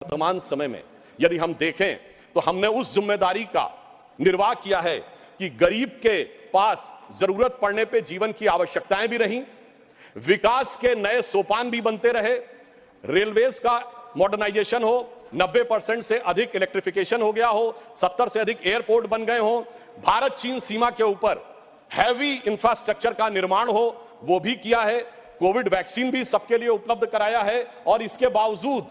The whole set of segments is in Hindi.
वर्तमान समय में यदि हम देखें तो हमने उस जिम्मेदारी का निर्वाह किया है कि गरीब के पास जरूरत पड़ने पे जीवन की आवश्यकताएं भी रहीं, विकास के नए सोपान भी बनते रहे, रेलवेज का मॉडर्नाइजेशन हो, 90% से अधिक इलेक्ट्रिफिकेशन हो गया हो, 70 से अधिक एयरपोर्ट बन गए हो, भारत चीन सीमा के ऊपर हैवी इंफ्रास्ट्रक्चर का निर्माण हो, वो भी किया है, कोविड वैक्सीन भी सबके लिए उपलब्ध कराया है। और इसके बावजूद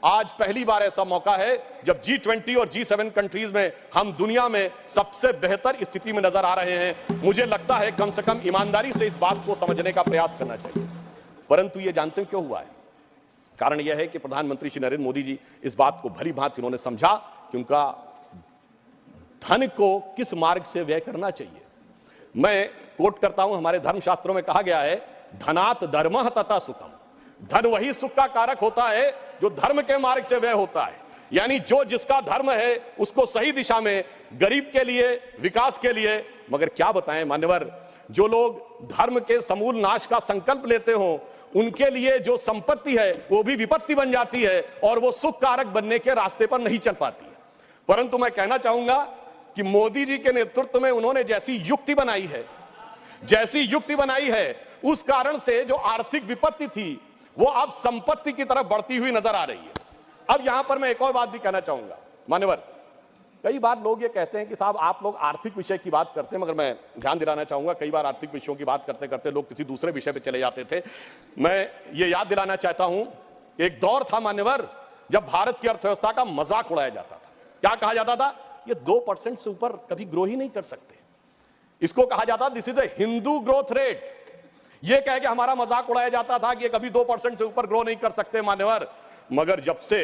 आज पहली बार ऐसा मौका है जब G20 और G7 कंट्रीज में हम दुनिया में सबसे बेहतर स्थिति में नजर आ रहे हैं। मुझे लगता है कम से कम ईमानदारी से इस बात को समझने का प्रयास करना चाहिए। परंतु ये जानते हो क्यों हुआ है? कारण यह है कि प्रधानमंत्री श्री नरेंद्र मोदी जी इस बात को भली भांति उन्होंने समझा कि उनका धन को किस मार्ग से व्यय करना चाहिए। मैं कोट करता हूं, हमारे धर्मशास्त्रों में कहा गया है, धनात् धर्मः तथा सुखम। धन वही सुख का कारक होता है जो धर्म के मार्ग से व्यय होता है। यानी जो जिसका धर्म है उसको सही दिशा में, गरीब के लिए, विकास के लिए। मगर क्या बताएं मान्यवर, जो लोग धर्म के समूल नाश का संकल्प लेते हो उनके लिए जो संपत्ति है वो भी विपत्ति बन जाती है और वो सुख कारक बनने के रास्ते पर नहीं चल पाती है। परंतु मैं कहना चाहूंगा कि मोदी जी के नेतृत्व में उन्होंने जैसी युक्ति बनाई है उस कारण से जो आर्थिक विपत्ति थी वो अब संपत्ति की तरफ बढ़ती हुई नजर आ रही है। अब यहां पर मैं एक और बात भी कहना चाहूंगा मान्यवर, कई बार लोग ये कहते हैं कि साहब आप लोग आर्थिक विषय की बात करते हैं, मगर मैं ध्यान दिलाना चाहूंगा कई बार आर्थिक विषयों की बात करते करते लोग किसी दूसरे विषय पे चले जाते थे। मैं ये याद दिलाना चाहता हूं, एक दौर था मान्यवर जब भारत की अर्थव्यवस्था का मजाक उड़ाया जाता था। क्या कहा जाता था? ये 2% से ऊपर कभी ग्रो ही नहीं कर सकते। इसको कहा जाता this is the Hindu growth rate. ये कह के हमारा मजाक उड़ाया जाता था कि ये कभी 2% से ऊपर ग्रो नहीं कर सकते मान्यवर। मगर जब से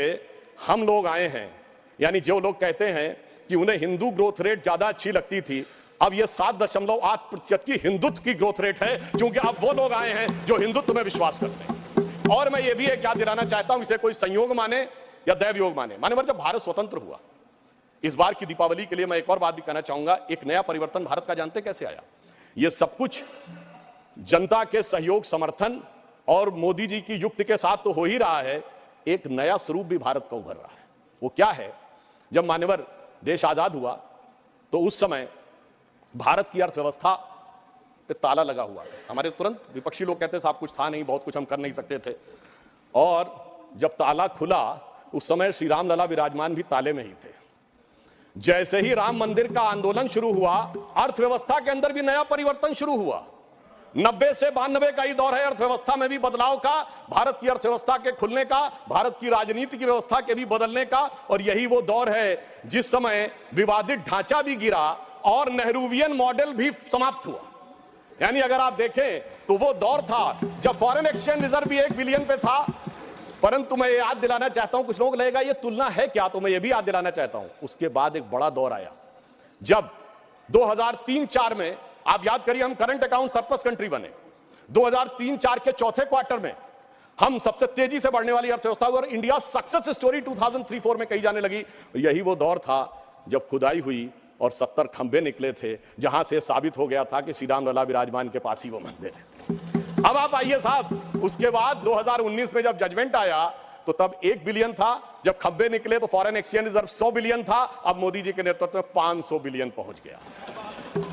हम लोग आए हैं, यानी जो लोग कहते हैं कि उन्हें हिंदू ग्रोथ रेट ज्यादा अच्छी लगती थी, अब ये 7.8% की हिंदुत्व की ग्रोथ रेट है, क्योंकि अब वो लोग आए हैं जो हिंदुत्व में विश्वास करते हैं। और मैं ये भी एक याद दिलाना चाहता हूं, इसे कोई संयोग माने या दैवयोग माने, मान्यवर जब भारत स्वतंत्र हुआ, इस बार की दीपावली के लिए मैं एक और बात भी कहना चाहूंगा, एक नया परिवर्तन भारत का जानते कैसे आया? ये सब कुछ जनता के सहयोग, समर्थन और मोदी जी की युक्ति के साथ तो हो ही रहा है। एक नया स्वरूप भी भारत का उभर रहा है। वो क्या है? जब मान्यवर देश आजाद हुआ तो उस समय भारत की अर्थव्यवस्था पे ताला लगा हुआ था। हमारे तुरंत विपक्षी लोग कहते साहब कुछ था नहीं, बहुत कुछ हम कर नहीं सकते थे। और जब ताला खुला उस समय श्री राम लला विराजमान भी ताले में ही थे। जैसे ही राम मंदिर का आंदोलन शुरू हुआ, अर्थव्यवस्था के अंदर भी नया परिवर्तन शुरू हुआ। 90 से 92 का ही दौर है अर्थव्यवस्था में भी बदलाव का, भारत की अर्थव्यवस्था के खुलने का, भारत की राजनीति की व्यवस्था के भी बदलने का। और यही वो दौर है जिस समय विवादित ढांचा भी गिरा और नेहरूवियन मॉडल भी समाप्त हुआ। यानी अगर आप देखें तो वो दौर था जब फॉरेन एक्सचेंज रिजर्व भी 1 बिलियन पे था। परंतु मैं ये याद दिलाना चाहता हूं, कुछ लोग लगेगा ये तुलना है क्या, तो मैं ये भी याद दिलाना चाहता हूं, उसके बाद एक बड़ा दौर आया जब 2003-4 में, आप याद करिए, हम करंट अकाउंट सरप्लस कंट्री बने। 2003-4 के चौथे क्वार्टर में हम सबसे तेजी से बढ़ने वाली अर्थव्यवस्था हुई और इंडिया सक्सेस स्टोरी 2003-4 में कही जाने लगी। यही वो दौर था जब खुदाई हुई और 70 खंभे निकले थे, जहां से साबित हो गया था कि श्री राम लला विराजमान के पास ही वो मंदिर है। अब आप आइए साहब, उसके बाद 2019 में जब जजमेंट आया तो तब 1 बिलियन था, जब खंभे निकले तो फॉरेन एक्सचेंज रिजर्व 100 बिलियन था, अब मोदी जी के नेतृत्व में 500 बिलियन पहुंच गया।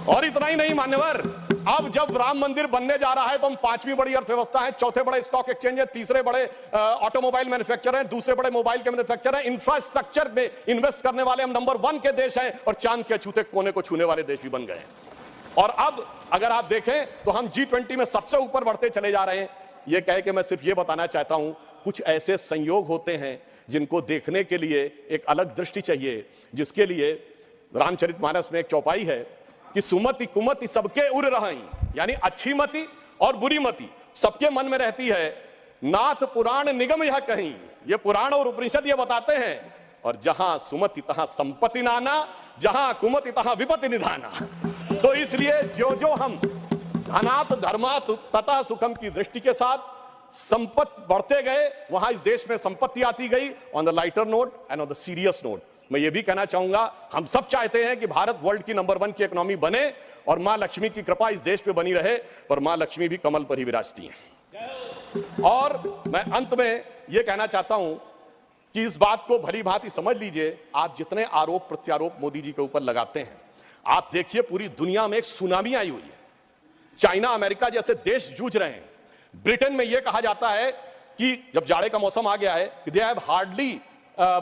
और इतना ही नहीं मान्यवर, अब जब राम मंदिर बनने जा रहा है तो हम 5वीं बड़ी अर्थव्यवस्था है, चौथे बड़े स्टॉक एक्सचेंज है, तीसरे बड़े ऑटोमोबाइल मैन्युफैक्चर हैं, दूसरे बड़े मोबाइल के मैन्युफैक्चर हैं, इंफ्रास्ट्रक्चर में इन्वेस्ट करने वाले हम नंबर 1 के देश हैं और चांद के अछूते कोने को छूने वाले देश भी बन गए हैं। और अब अगर आप देखें तो हम G20 में सबसे ऊपर बढ़ते चले जा रहे हैं। यह कह के मैं सिर्फ यह बताना चाहता हूं, कुछ ऐसे संयोग होते हैं जिनको देखने के लिए एक अलग दृष्टि चाहिए, जिसके लिए रामचरितमानस में एक चौपाई है कि सुमति कुमति सबके उर रही, यानी अच्छी मति और बुरी मति सबके मन में रहती है। नाथ पुराण निगम यह कहीं, ये पुराण और उपनिषद ये बताते हैं। और जहां सुमति तहां संपत्ति नाना, जहां कुमति तहां विपत्ति निधाना। तो इसलिए जो जो हम धनात् धर्मात् तथा सुखम की दृष्टि के साथ संपत्ति बढ़ते गए, वहां इस देश में संपत्ति आती गई। On the lighter note and on the serious note मैं ये भी कहना चाहूंगा, हम सब चाहते हैं कि भारत वर्ल्ड की नंबर 1 की इकोनॉमी बने और मां लक्ष्मी की कृपा इस देश पे बनी रहे, पर मां लक्ष्मी भी कमल पर ही विराजती हैं। और मैं अंत में यह कहना चाहता हूं कि इस बात को भली भांति समझ लीजिए, आप जितने आरोप प्रत्यारोप मोदी जी के ऊपर लगाते हैं, आप देखिए पूरी दुनिया में एक सुनामी आई हुई है। चाइना, अमेरिका जैसे देश जूझ रहे हैं। ब्रिटेन में यह कहा जाता है कि जब जाड़े का मौसम आ गया है कि they have hardly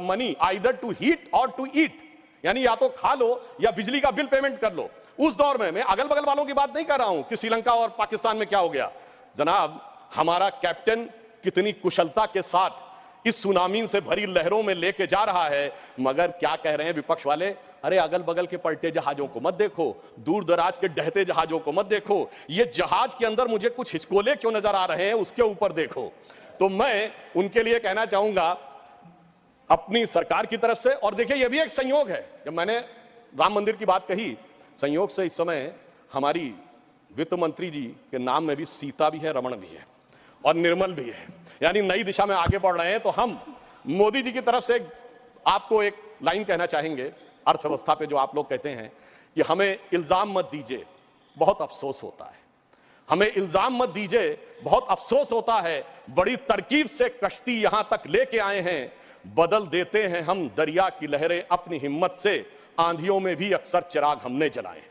money either to heat और टू ईट, यानी या तो खा लो या बिजली का बिल पेमेंट कर लो। उस दौर में मैं अगल बगल वालों की बात नहीं कर रहा हूं कि श्रीलंका और पाकिस्तान में क्या हो गया। जनाब, हमारा कैप्टन कितनी कुशलता के साथ इस सुनामी से भरी लहरों में लेके जा रहा है, मगर क्या कह रहे हैं विपक्ष वाले, अरे अगल बगल के पलटे जहाजों को मत देखो, दूर दराज के डहते जहाजों को मत देखो, ये जहाज के अंदर मुझे कुछ हिचकोले क्यों नजर आ रहे हैं उसके ऊपर देखो। तो मैं उनके लिए कहना चाहूंगा अपनी सरकार की तरफ से, और देखिए यह भी एक संयोग है, जब मैंने राम मंदिर की बात कही, संयोग से इस समय हमारी वित्त मंत्री जी के नाम में भी सीता भी है, रमण भी है और निर्मल भी है, यानी नई दिशा में आगे बढ़ रहे हैं। तो हम मोदी जी की तरफ से आपको एक लाइन कहना चाहेंगे अर्थव्यवस्था पे, जो आप लोग कहते हैं कि हमें इल्जाम मत दीजिए, बहुत अफसोस होता है, हमें इल्जाम मत दीजिए, बहुत अफसोस होता है, बड़ी तरकीब से कश्ती यहां तक लेके आए हैं, बदल देते हैं हम दरिया की लहरें अपनी हिम्मत से, आंधियों में भी अक्सर चिराग हमने जलाए।